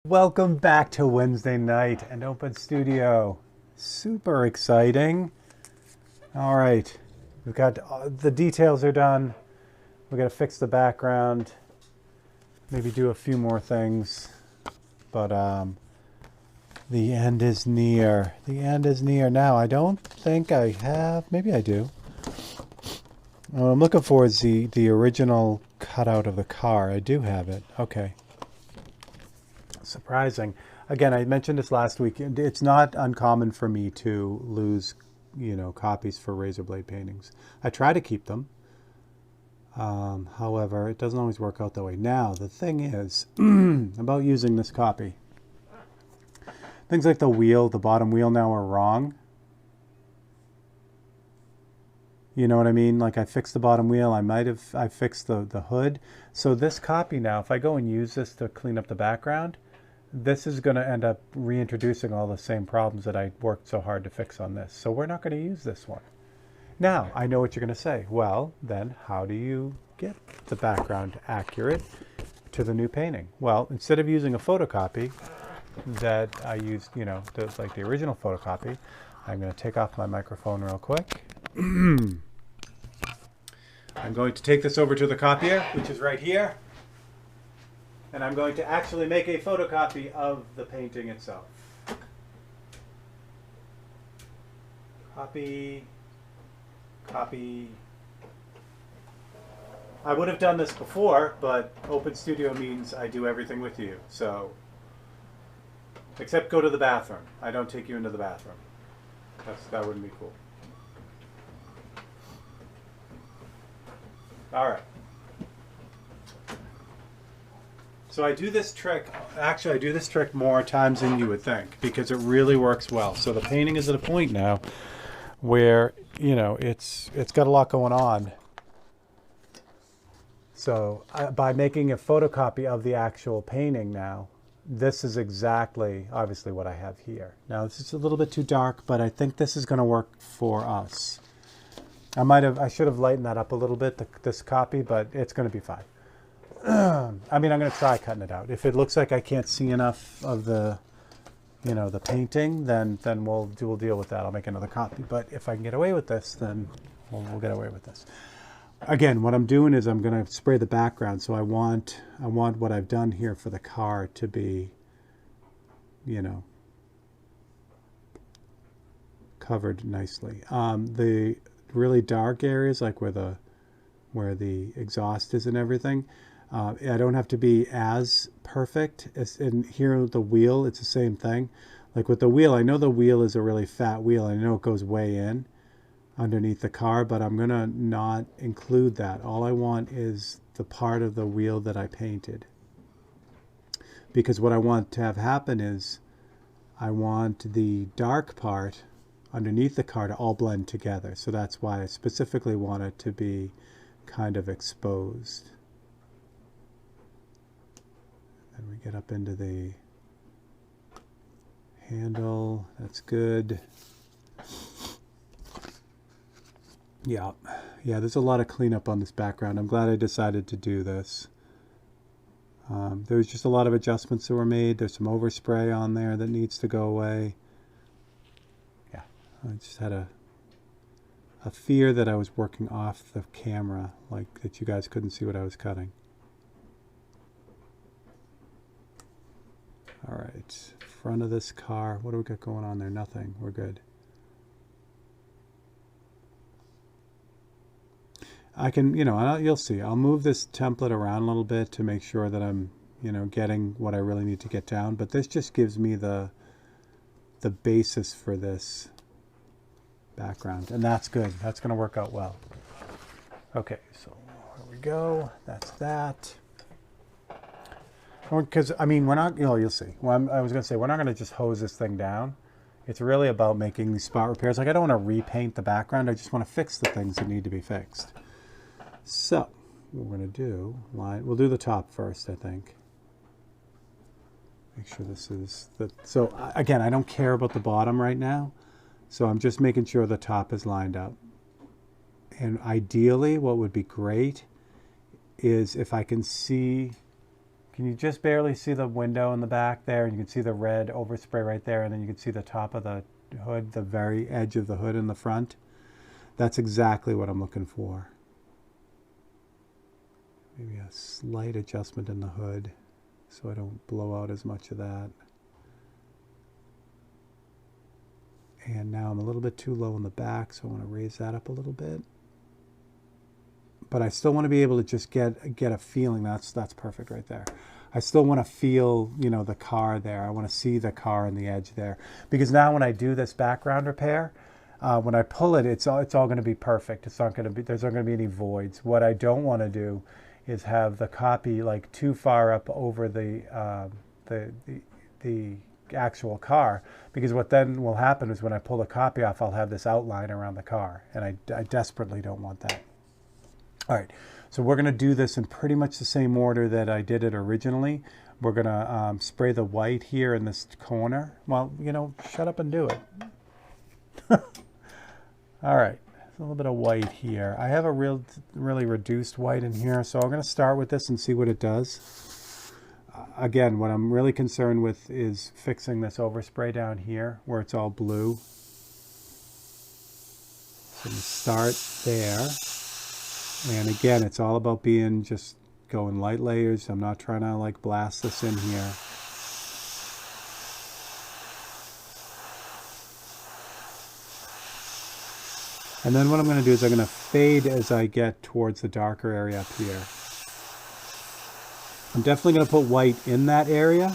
Welcome back to Wednesday night and Open Studio. Super exciting. All right, we've got the details are done. We got to fix the background, maybe do a few more things, but the end is near. The end is near. Now, I don't think I have. Maybe I do. What I'm looking for is the original cutout of the car. I do have it. Okay. Surprising. Again, I mentioned this last week. It's not uncommon for me to lose, copies for razor blade paintings. I try to keep them. However, it doesn't always work out that way. Now, the thing is about using this copy. Things like the wheel, the bottom wheel now are wrong. You know what I mean? Like I fixed the bottom wheel. I fixed the hood. So this copy now, if I go and use this to clean up the background, this is going to end up reintroducing all the same problems that I worked so hard to fix on this. So we're not going to use this one. Now, I know what you're going to say. Well, then how do you get the background accurate to the new painting? Well, instead of using a photocopy that I used, like the original photocopy, I'm going to take off my microphone real quick. I'm going to take this over to the copier, which is right here. And I'm going to actually make a photocopy of the painting itself. Copy. Copy. I would have done this before, but Open Studio means I do everything with you. So, except go to the bathroom. I don't take you into the bathroom. That wouldn't be cool. All right. So I do this trick, actually I do this trick more times than you would think because it really works well. So the painting is at a point now where, it's got a lot going on. So by making a photocopy of the actual painting now, this is exactly, obviously, what I have here. Now this is a little bit too dark, but I think this is going to work for us. I should have lightened that up a little bit, this copy, but it's going to be fine. I'm going to try cutting it out. If it looks like I can't see enough of the painting, then we'll deal with that. I'll make another copy. But if I can get away with this, then we'll get away with this. Again, what I'm doing is I'm going to spray the background. So I want what I've done here for the car to be, covered nicely. The really dark areas, like where the exhaust is and everything, I don't have to be as perfect as in here. The wheel, it's the same thing. Like with the wheel, I know the wheel is a really fat wheel. I know it goes way in underneath the car, but I'm gonna not include that. All I want is the part of the wheel that I painted, because what I want to have happen is I want the dark part underneath the car to all blend together. So that's why I specifically want it to be kind of exposed. And we get up into the handle. That's good. Yeah, there's a lot of cleanup on this background. I'm glad I decided to do this. There's just a lot of adjustments that were made. There's some overspray on there that needs to go away. Yeah, I just had a fear that I was working off the camera, like that you guys couldn't see what I was cutting. All right, front of this car. What do we got going on there? Nothing. We're good. I can, you'll see. I'll move this template around a little bit to make sure that I'm, getting what I really need to get down. But this just gives me the basis for this background, and that's good. That's going to work out well. Okay, so here we go. That's that. Because we're not. You'll see. Well, I was going to say we're not going to just hose this thing down. It's really about making these spot repairs. Like I don't want to repaint the background. I just want to fix the things that need to be fixed. So what we're going to do, we'll do the top first, I think. Make sure this is the. So again, I don't care about the bottom right now. So I'm just making sure the top is lined up. And ideally, what would be great is if I can see Can you just barely see the window in the back there? And you can see the red overspray right there, and then you can see the top of the hood, the very edge of the hood in the front. That's exactly what I'm looking for. Maybe a slight adjustment in the hood so I don't blow out as much of that. And now I'm a little bit too low in the back, so I want to raise that up a little bit. But I still want to be able to just get a feeling. That's perfect right there. I still want to feel, you know, the car there. I want to see the car on the edge there. Because now when I do this background repair, when I pull it, it's all going to be perfect. It's not going to be, there's not going to be any voids. What I don't want to do is have the copy like too far up over the actual car, because what then will happen is when I pull the copy off, I'll have this outline around the car, and I desperately don't want that. All right, so we're going to do this in pretty much the same order that I did it originally. We're going to spray the white here in this corner. Well, you know, shut up and do it. All right. A little bit of white here. I have a really reduced white in here, so I'm going to start with this and see what it does. Again, what I'm really concerned with is fixing this overspray down here where it's all blue. So we start there. And again, it's all about being just going light layers. I'm not trying to like blast this in here. And then what I'm going to do is I'm going to fade as I get towards the darker area up here. I'm definitely going to put white in that area,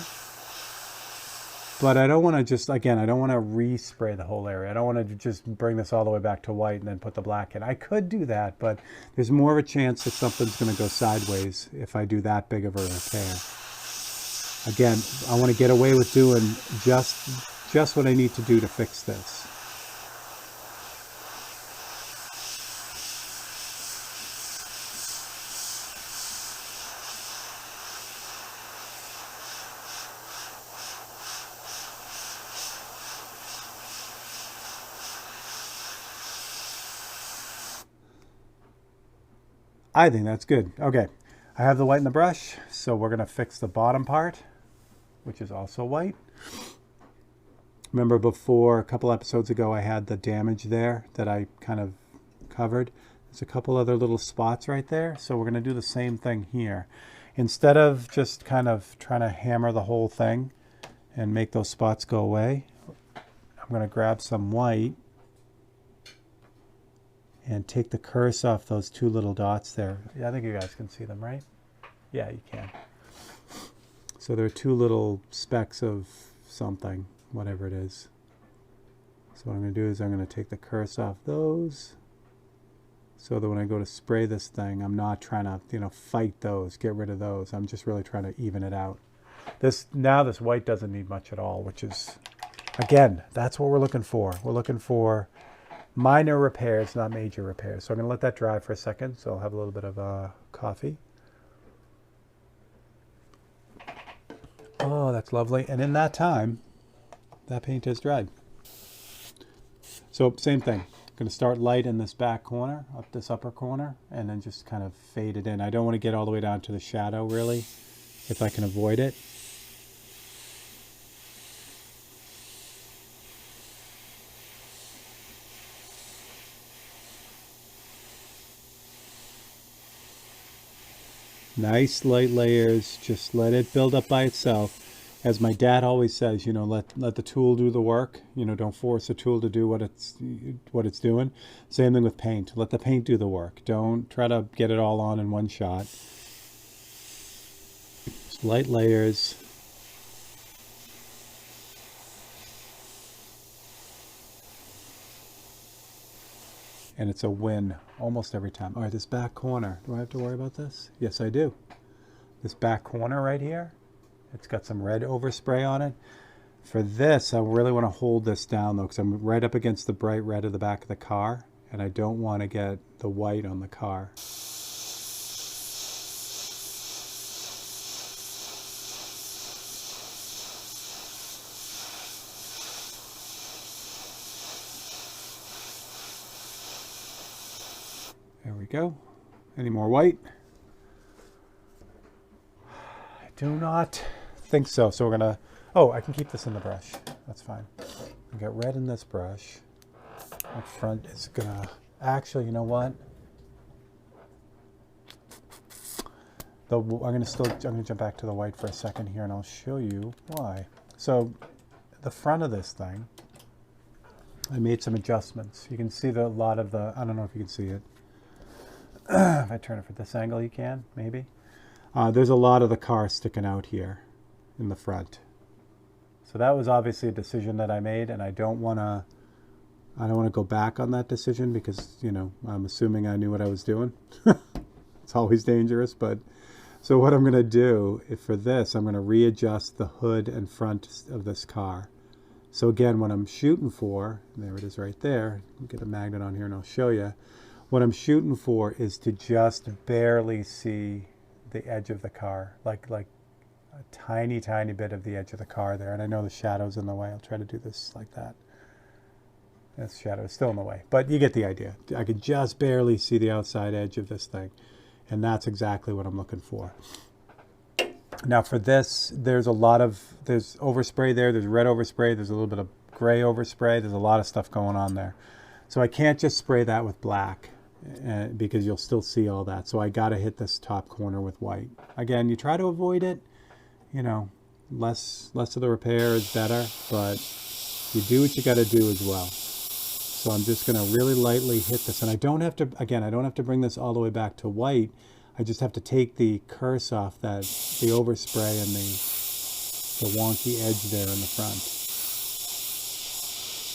but I don't want to just, again, I don't want to respray the whole area. I don't want to just bring this all the way back to white and then put the black in. I could do that, but there's more of a chance that something's going to go sideways if I do that big of a repair. Again, I want to get away with doing just what I need to do to fix this. I think that's good. Okay, I have the white in the brush, so we're going to fix the bottom part, which is also white. Remember before, a couple episodes ago, I had the damage there that I kind of covered. There's a couple other little spots right there, so we're going to do the same thing here. Instead of just kind of trying to hammer the whole thing and make those spots go away, I'm going to grab some white and take the curse off those two little dots there. Yeah, I think you guys can see them, right? Yeah, you can. So there are two little specks of something, whatever it is. So what I'm going to do is I'm going to take the curse off those so that when I go to spray this thing, I'm not trying to, you know, fight those, get rid of those. I'm just really trying to even it out. Now this white doesn't need much at all, which is, again, that's what we're looking for. We're looking for minor repairs, not major repairs. So I'm going to let that dry for a second. So I'll have a little bit of coffee. Oh, that's lovely. And in that time, that paint has dried. So same thing. I'm going to start light in this back corner, up this upper corner, and then just kind of fade it in. I don't want to get all the way down to the shadow, really, if I can avoid it. Nice light layers, just let it build up by itself. As my dad always says, you know, let the tool do the work. You know, don't force the tool to do what it's doing. Same thing with paint. Let the paint do the work. Don't try to get it all on in one shot. Just light layers. And it's a win almost every time. All right, this back corner. Do I have to worry about this? Yes, I do. This back corner right here, it's got some red overspray on it. For this, I really want to hold this down though, because I'm right up against the bright red of the back of the car, and I don't want to get the white on the car. There we go. Any more white? I do not think so. So we're gonna, oh, I can keep this in the brush. That's fine. I got red in this brush. Up front is gonna, actually, you know what? I'm gonna jump back to the white for a second here, and I'll show you why. So the front of this thing, I made some adjustments. You can see a lot of the, I don't know if you can see it. If I turn it for this angle, you can, maybe. There's a lot of the car sticking out here in the front. So that was obviously a decision that I made, and I don't want to go back on that decision because, you know, I'm assuming I knew what I was doing. It's always dangerous, but so what I'm going to do for this, I'm going to readjust the hood and front of this car. So again, what I'm shooting for, there it is right there. I'll get a magnet on here and I'll show you. What I'm shooting for is to just barely see the edge of the car, like a tiny, tiny bit of the edge of the car there. And I know the shadow's in the way. I'll try to do this like that. This shadow is still in the way, but you get the idea. I can just barely see the outside edge of this thing. And that's exactly what I'm looking for. Now for this, there's overspray there. There's red overspray. There's a little bit of gray overspray. There's a lot of stuff going on there. So I can't just spray that with black because you'll still see all that. So I got to hit this top corner with white. Again, you try to avoid it. You know, less of the repair is better, but you do what you got to do as well. So I'm just going to really lightly hit this. And I don't have to, again, I don't have to bring this all the way back to white. I just have to take the curse off the overspray and the wonky edge there in the front.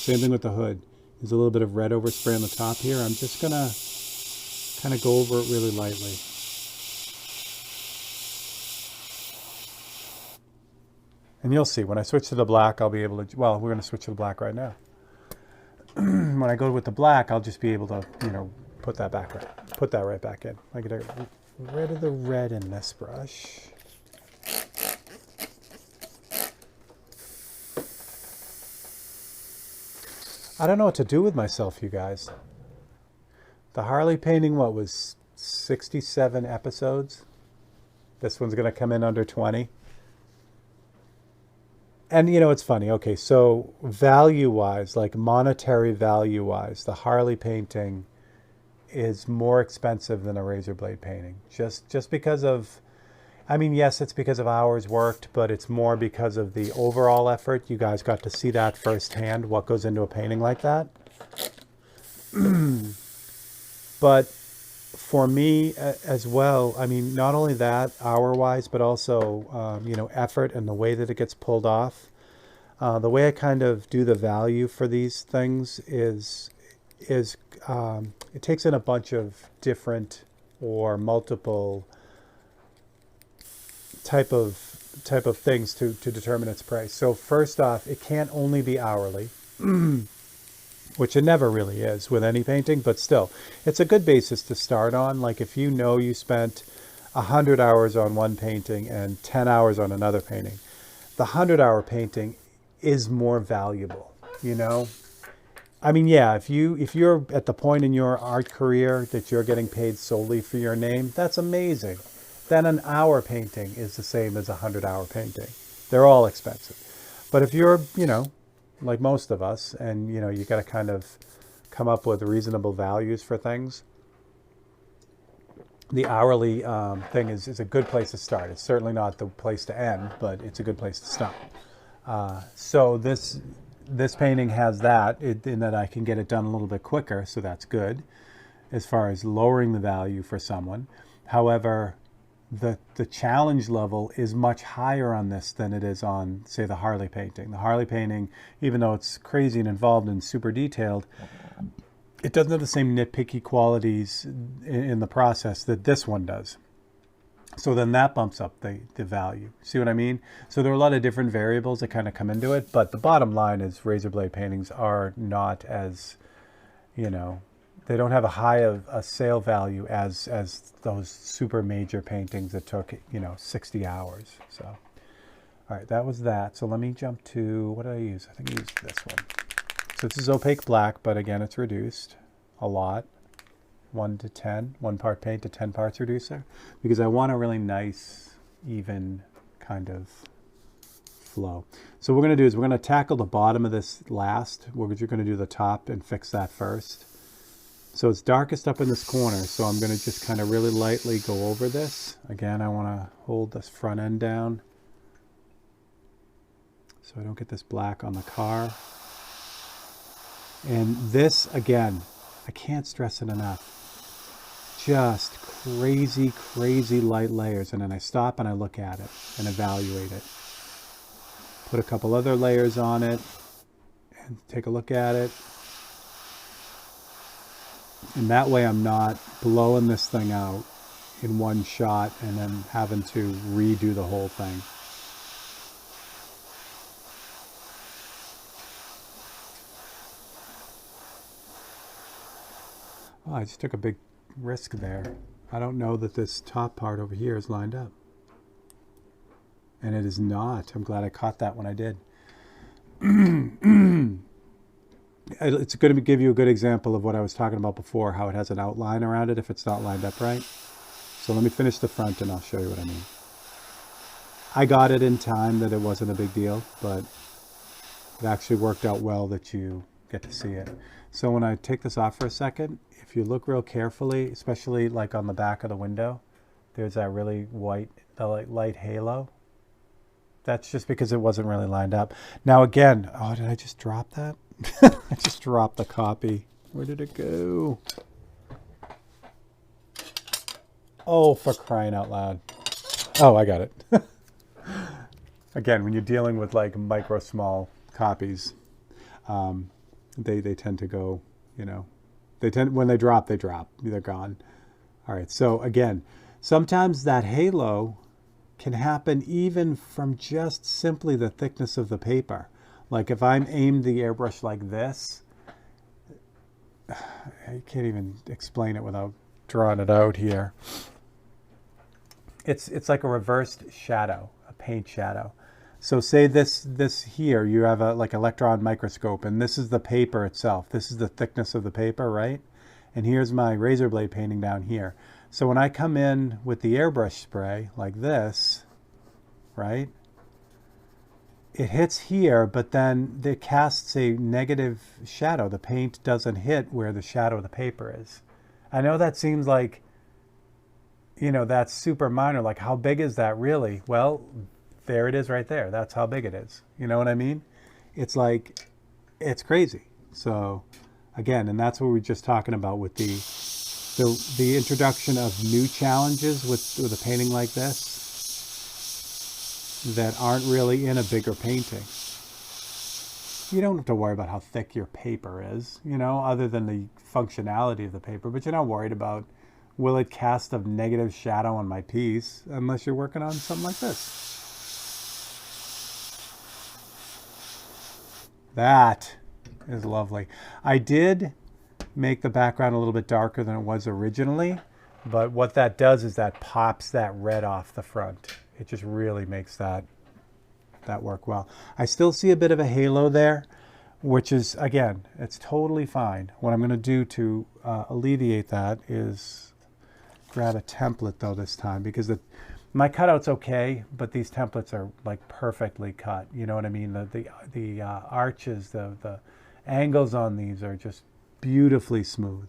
Same thing with the hood. There's a little bit of red overspray on the top here. I'm just going to kind of go over it really lightly. And you'll see, when I switch to the black, I'll be able to, well, we're going to switch to the black right now. When I go with the black, I'll just be able to, you know, put that right back in. I get rid of the red in this brush. I don't know what to do with myself, you guys. The Harley painting, what was 67 episodes? This one's going to come in under 20. And, you know, it's funny. Okay, so value-wise, like monetary value-wise, the Harley painting is more expensive than a razor blade painting. Just because of, I mean, yes, it's because of hours worked, but it's more because of the overall effort. You guys got to see that firsthand, what goes into a painting like that. But for me as well, I mean, not only that hour-wise, but also, you know, effort and the way that it gets pulled off. The way I kind of do the value for these things is it takes in a bunch of different or multiple type of things to determine its price. So first off, it can't only be hourly. Which it never really is with any painting, but still, it's a good basis to start on. Like if you know you spent 100 hours on one painting and 10 hours on another painting, the 100-hour painting is more valuable, you know? I mean, yeah, if you're at the point in your art career that you're getting paid solely for your name, that's amazing. Then an hour painting is the same as a 100-hour painting. They're all expensive. But if you're, you know, like most of us, and you know, you got to kind of come up with reasonable values for things. The hourly thing is a good place to start. It's certainly not the place to end, but it's a good place to start. So this painting has that in that I can get it done a little bit quicker, so that's good as far as lowering the value for someone. However, the challenge level is much higher on this than it is on, say, the Harley painting. The Harley painting, even though it's crazy and involved and super detailed, it doesn't have the same nitpicky qualities in the process that this one does. So then that bumps up the value. See what I mean? So there are a lot of different variables that kind of come into it, but the bottom line is razor blade paintings are not as, you know, they don't have a high of a sale value as those super major paintings that took, you know, 60 hours. So, all right, that was that. So let me jump to, what did I use? I think I used this one. So this is opaque black, but again, it's reduced a lot. 1 to 10, 1 part paint to 10 parts reducer, because I want a really nice, even kind of flow. So what we're going to do is we're going to tackle the bottom of this last. We're going to do the top and fix that first. So it's darkest up in this corner, so I'm going to just kind of really lightly go over this. Again, I want to hold this front end down so I don't get this black on the car. And this, again, I can't stress it enough. Just crazy, crazy light layers. And then I stop and I look at it and evaluate it. Put a couple other layers on it and take a look at it. And that way I'm not blowing this thing out in one shot and then having to redo the whole thing. Oh, I just took a big risk there. I don't know that this top part over here is lined up. And it is not. I'm glad I caught that when I did. It's going to give you a good example of what I was talking about before, how it has an outline around it if it's not lined up right. So let me finish the front and I'll show you what I mean. I got it in time that it wasn't a big deal, but it actually worked out well that you get to see it. So when I take this off for a second, if you look real carefully, especially like on the back of the window, there's that really white, light halo. That's just because it wasn't really lined up. Now again, oh, did I just drop that? I just dropped the copy. Where did it go? Oh, for crying out loud. Oh, I got it. Again, when you're dealing with like micro small copies, they tend to go, you know, when they drop, they're gone. All right, so again, sometimes that halo can happen even from just simply the thickness of the paper. Like if I'm aimed the airbrush like this, I can't even explain it without drawing it out here. It's like a reversed shadow, a paint shadow. So say this here, you have a like electron microscope, and this is the paper itself. This is the thickness of the paper, right? And here's my razor blade painting down here. So when I come in with the airbrush spray like this, right? It hits here, but then it casts a negative shadow. The paint doesn't hit where the shadow of the paper is. I know that seems like, you know, that's super minor. Like, how big is that really? Well, there it is right there. That's how big it is. You know what I mean? It's like, it's crazy. So, again, and that's what we were just talking about with the introduction of new challenges with a painting like this that aren't really in a bigger painting. You don't have to worry about how thick your paper is, you know, other than the functionality of the paper, but you're not worried about, will it cast a negative shadow on my piece, unless you're working on something like this. That is lovely. I did make the background a little bit darker than it was originally, but what that does is that pops that red off the front. It just really makes that work well. I still see a bit of a halo there, which is, again, it's totally fine. What I'm going to do to alleviate that is grab a template though this time, because my cutout's okay, but these templates are like perfectly cut. You know what I mean? The arches, the angles on these are just beautifully smooth.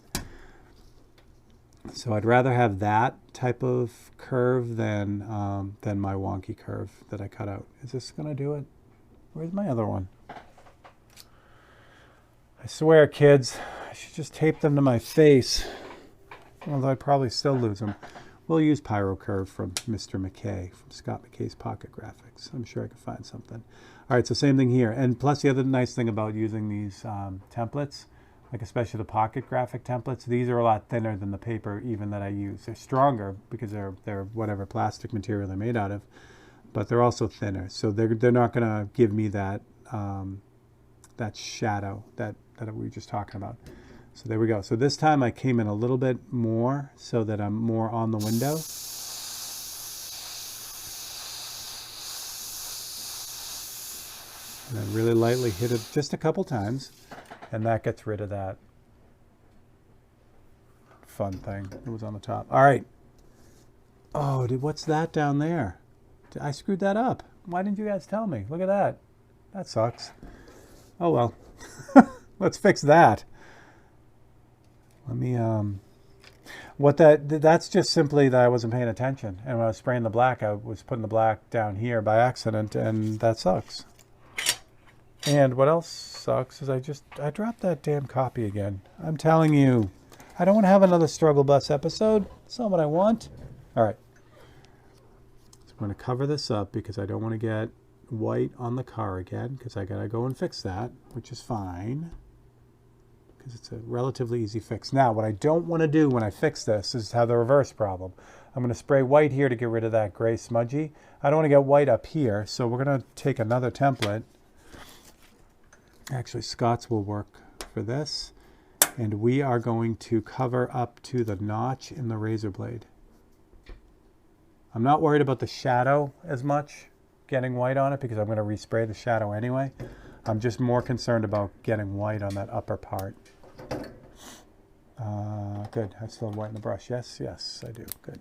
So I'd rather have that type of curve than my wonky curve that I cut out. Is this going to do it? Where's my other one? I swear, kids, I should just tape them to my face. Although I'd probably still lose them. We'll use Pyro Curve from Mr. McKay, from Scott McKay's Pocket Graphics. I'm sure I could find something. All right, so same thing here. And plus the other nice thing about using these templates, like especially the Pocket Graphic templates, these are a lot thinner than the paper even that I use. They're stronger because they're whatever plastic material they're made out of, but they're also thinner. So they're not going to give me that that shadow that we were just talking about. So there we go. So this time I came in a little bit more so that I'm more on the window. And then really lightly hit it just a couple times, and that gets rid of that fun thing that was on the top. All right. Oh, what's that down there? I screwed that up. Why didn't you guys tell me? Look at that. That sucks. Oh well. Let's fix that. Let me that's just simply that I wasn't paying attention. And when I was spraying the black, I was putting the black down here by accident, and that sucks. And what else sucks is I dropped that damn copy again. I'm telling you, I don't want to have another struggle bus episode. That's not what I want. All right. So I'm going to cover this up because I don't want to get white on the car again, because I got to go and fix that, which is fine. Because it's a relatively easy fix. Now, what I don't want to do when I fix this is have the reverse problem. I'm going to spray white here to get rid of that gray smudgy. I don't want to get white up here, so we're going to take another template. Actually, Scott's will work for this. And we are going to cover up to the notch in the razor blade. I'm not worried about the shadow as much, getting white on it, because I'm going to respray the shadow anyway. I'm just more concerned about getting white on that upper part. Good. I still have white in the brush. Yes, yes, I do. Good.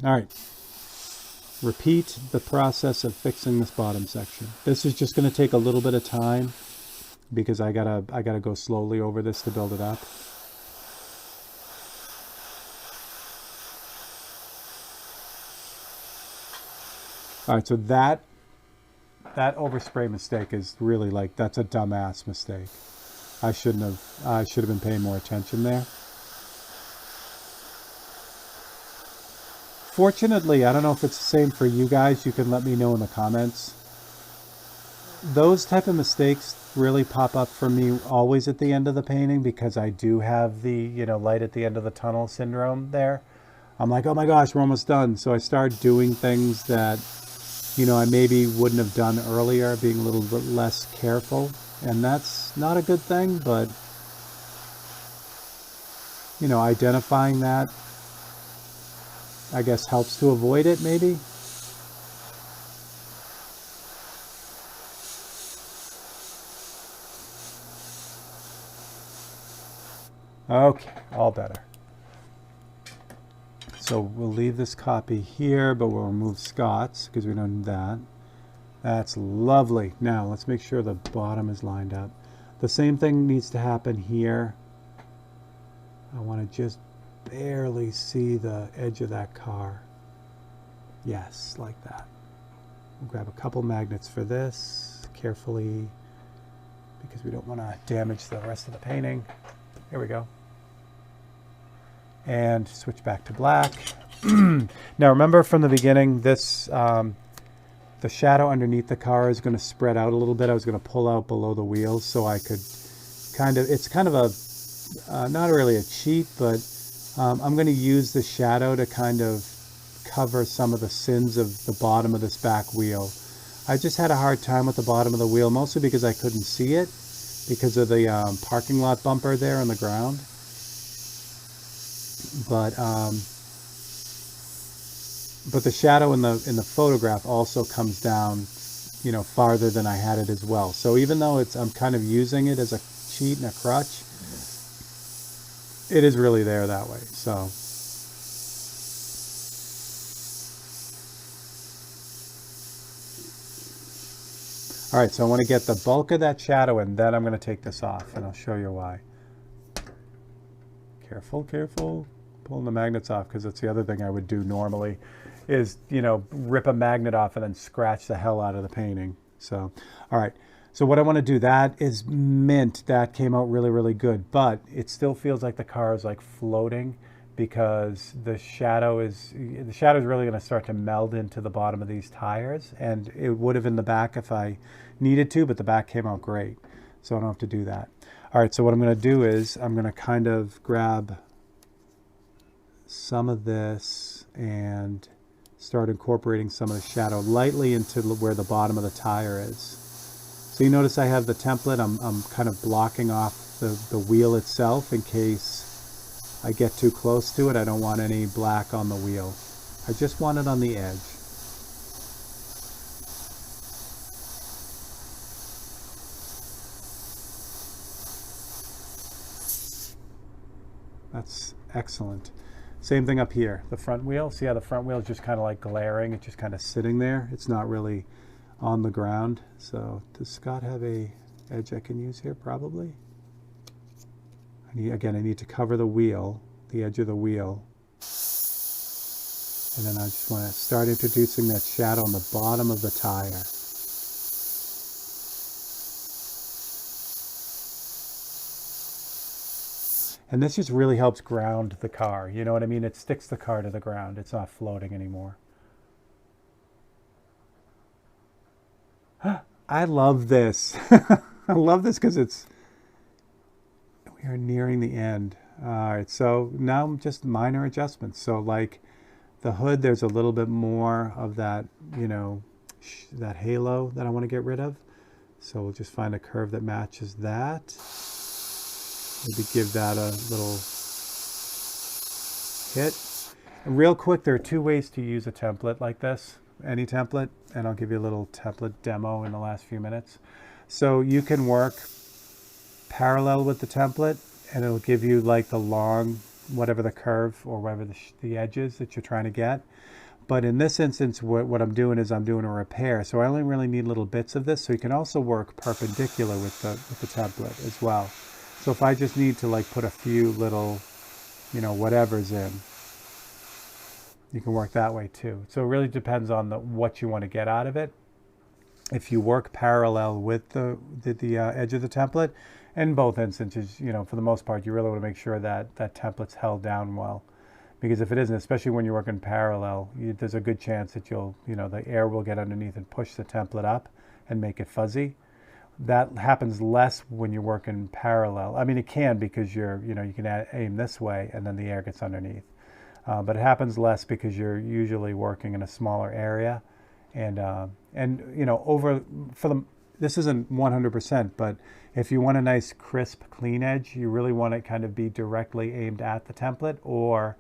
All right. Repeat the process of fixing this bottom section. This is just going to take a little bit of time, because I gotta go slowly over this to build it up. All right, so that overspray mistake is really like, that's a dumbass mistake. I should have been paying more attention there. Fortunately, I don't know if it's the same for you guys. You can let me know in the comments. Those type of mistakes really pop up for me always at the end of the painting, because I do have the, light at the end of the tunnel syndrome there. I'm like, oh my gosh, we're almost done. So I start doing things that, I maybe wouldn't have done earlier, being a little bit less careful. And that's not a good thing, but, identifying that, I guess, helps to avoid it maybe. Okay, all better. So we'll leave this copy here, but we'll remove Scott's because we don't need that. That's lovely. Now let's make sure the bottom is lined up. The same thing needs to happen here. I want to just barely see the edge of that car. Yes, like that. We'll grab a couple magnets for this carefully, because we don't want to damage the rest of the painting. Here we go. And switch back to black. Now remember from the beginning, this the shadow underneath the car is going to spread out a little bit. I was going to pull out below the wheels so I could it's kind of a, not really a cheat, but I'm going to use the shadow to kind of cover some of the sins of the bottom of this back wheel. I just had a hard time with the bottom of the wheel, mostly because I couldn't see it because of the parking lot bumper there on the ground. But the shadow in the photograph also comes down, farther than I had it as well. So even though I'm kind of using it as a cheat and a crutch, it is really there that way. So all right, so I want to get the bulk of that shadow, and then I'm going to take this off, and I'll show you why. Careful, careful. Pulling the magnets off, because that's the other thing I would do normally is, rip a magnet off and then scratch the hell out of the painting. So, all right. So what I want to do, that is mint. That came out really, really good, but it still feels like the car is like floating, because the shadow is really going to start to meld into the bottom of these tires, and it would have in the back if I needed to, but the back came out great, so I don't have to do that. All right, so what I'm going to do is I'm going to kind of grab some of this and start incorporating some of the shadow lightly into where the bottom of the tire is. So you notice I have the template. I'm kind of blocking off the wheel itself in case I get too close to it. I don't want any black on the wheel. I just want it on the edge. That's excellent. Same thing up here, the front wheel. See how the front wheel is just kind of like glaring? It's just kind of sitting there. It's not really on the ground. So does Scott have a edge I can use here? Probably. Again, I need to cover the wheel, the edge of the wheel. And then I just want to start introducing that shadow on the bottom of the tire. And this just really helps ground the car. You know what I mean? It sticks the car to the ground. It's not floating anymore. I love this. I love this because we are nearing the end. All right, so now just minor adjustments. So like the hood, there's a little bit more of that, you know, that halo that I want to get rid of. So we'll just find a curve that matches that. Maybe give that a little hit. And real quick, there are two ways to use a template like this, any template, and I'll give you a little template demo in the last few minutes. So you can work parallel with the template, and it'll give you like the long, whatever the curve or whatever the edge is that you're trying to get. But in this instance, what I'm doing is I'm doing a repair. So I only really need little bits of this. So you can also work perpendicular with the template as well. So if I just need to like put a few little, you know, whatever's in, you can work that way too. So it really depends on what you want to get out of it. If you work parallel with the edge of the template, in both instances, you know, for the most part, you really want to make sure that that template's held down well. Because if it isn't, especially when you're working parallel, there's a good chance that the air will get underneath and push the template up and make it fuzzy. That happens less when you're working parallel. I mean, it can, because you can aim this way and then the air gets underneath. But it happens less because you're usually working in a smaller area. And you know, this isn't 100%, but if you want a nice crisp, clean edge, you really want it kind of be directly aimed at the template or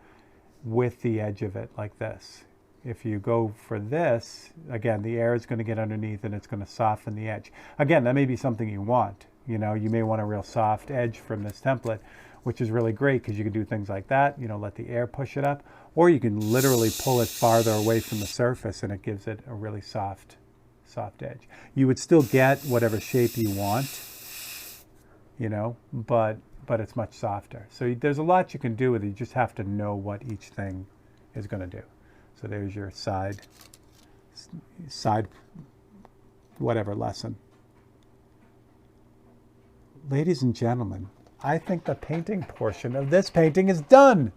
with the edge of it like this. If you go for this, again, the air is going to get underneath and it's going to soften the edge. Again, that may be something you want. You know, you may want a real soft edge from this template, which is really great because you can do things like that, you know, let the air push it up, or you can literally pull it farther away from the surface and it gives it a really soft edge. You would still get whatever shape you want, you know, but it's much softer. So there's a lot you can do with it. You just have to know what each thing is going to do. So there's your side whatever lesson. Ladies and gentlemen, I think the painting portion of this painting is done.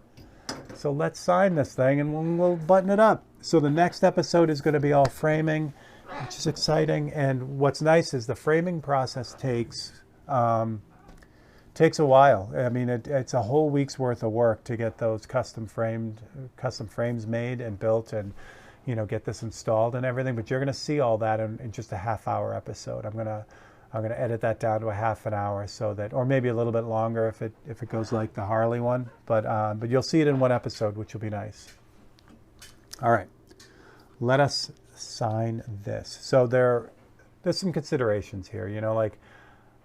So let's sign this thing and we'll button it up. So the next episode is going to be all framing, which is exciting. And what's nice is the framing process takes a while. I mean, it's a whole week's worth of work to get those custom frames made and built, and you know, get this installed and everything. But you're going to see all that in just a half-hour episode. I'm gonna edit that down to a half an hour, so that, or maybe a little bit longer if it goes like the Harley one. But you'll see it in one episode, which will be nice. All right, let us sign this. So there's some considerations here. You know, like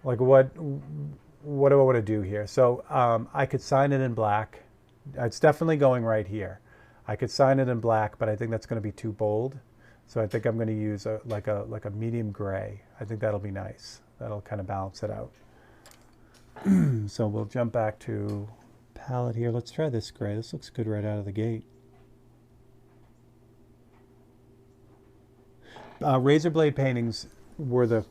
what do I want to do here? So I could sign it in black. It's definitely going right here. I could sign it in black, but I think that's going to be too bold. So I think I'm going to use like a medium gray. I think that'll be nice. That'll kind of balance it out. So we'll jump back to palette here. Let's try this gray. This looks good right out of the gate. Razor blade paintings were the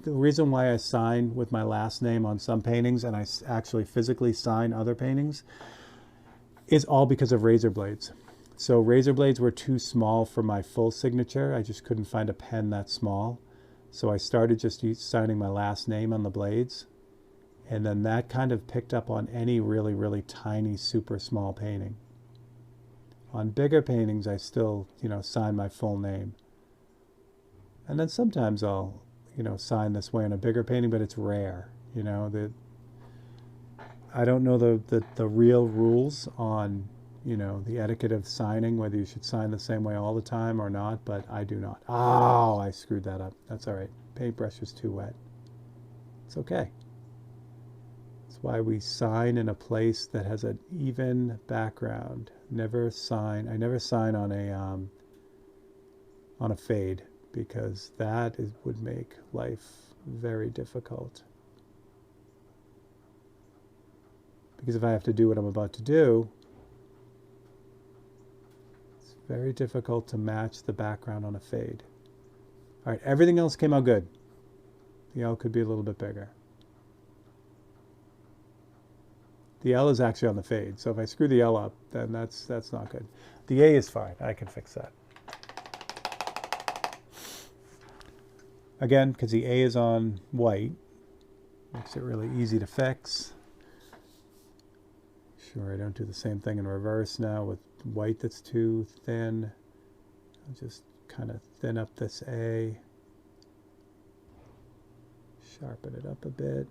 reason why I sign with my last name on some paintings, and I actually physically sign other paintings, is all because of razor blades. So razor blades were too small for my full signature. I just couldn't find a pen that small. So I started just signing my last name on the blades. And then that kind of picked up on any really, really tiny, super small painting. On bigger paintings, I still, you know, sign my full name. And then sometimes I'll, you know, sign this way on a bigger painting, but it's rare. You know, I don't know the real rules on, you know, the etiquette of signing, whether you should sign the same way all the time or not, but I do not. Oh, I screwed that up. That's all right. Paintbrush is too wet. It's okay. It's That's why we sign in a place that has an even background. I never sign on a fade, because would make life very difficult. Because if I have to do what I'm about to do, it's very difficult to match the background on a fade. All right, everything else came out good. The L could be a little bit bigger. The L is actually on the fade, so if I screw the L up, then that's not good. The A is fine. I can fix that. Again, because the A is on white, makes it really easy to fix. Sure, I don't do the same thing in reverse now with white that's too thin. I'll just kind of thin up this A. Sharpen it up a bit.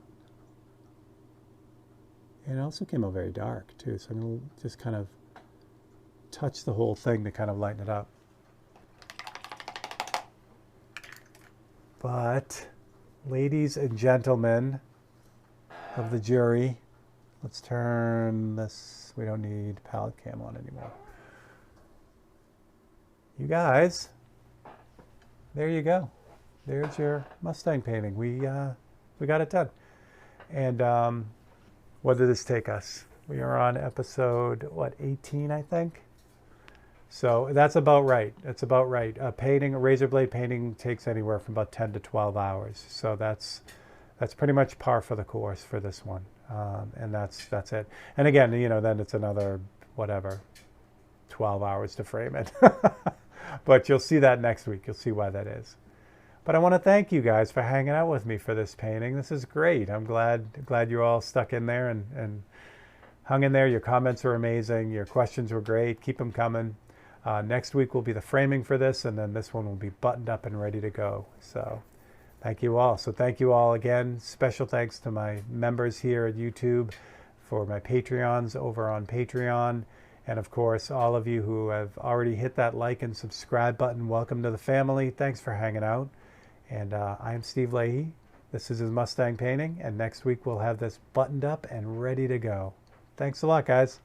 And it also came out very dark too, so I'm going to just kind of touch the whole thing to kind of lighten it up. But, ladies and gentlemen of the jury, let's turn this, we don't need palette cam on anymore. You guys, there you go. There's your Mustang painting. We got it done. And what did this take us? We are on episode, what, 18, I think? So that's about right. That's about right. A razor blade painting takes anywhere from about 10 to 12 hours. So that's pretty much par for the course for this one. And that's it. And again, then it's another, whatever, 12 hours to frame it. But you'll see that next week. You'll see why that is. But I want to thank you guys for hanging out with me for this painting. This is great. I'm glad you all stuck in there and hung in there. Your comments were amazing. Your questions were great. Keep them coming. Next week will be the framing for this, and then this one will be buttoned up and ready to go. So thank you all. So thank you all again. Special thanks to my members here at YouTube, for my Patreons over on Patreon, and of course all of you who have already hit that like and subscribe button. Welcome to the family. Thanks for hanging out. And I am Steve Leahy. This is his Mustang painting, and next week we'll have this buttoned up and ready to go. Thanks a lot, guys.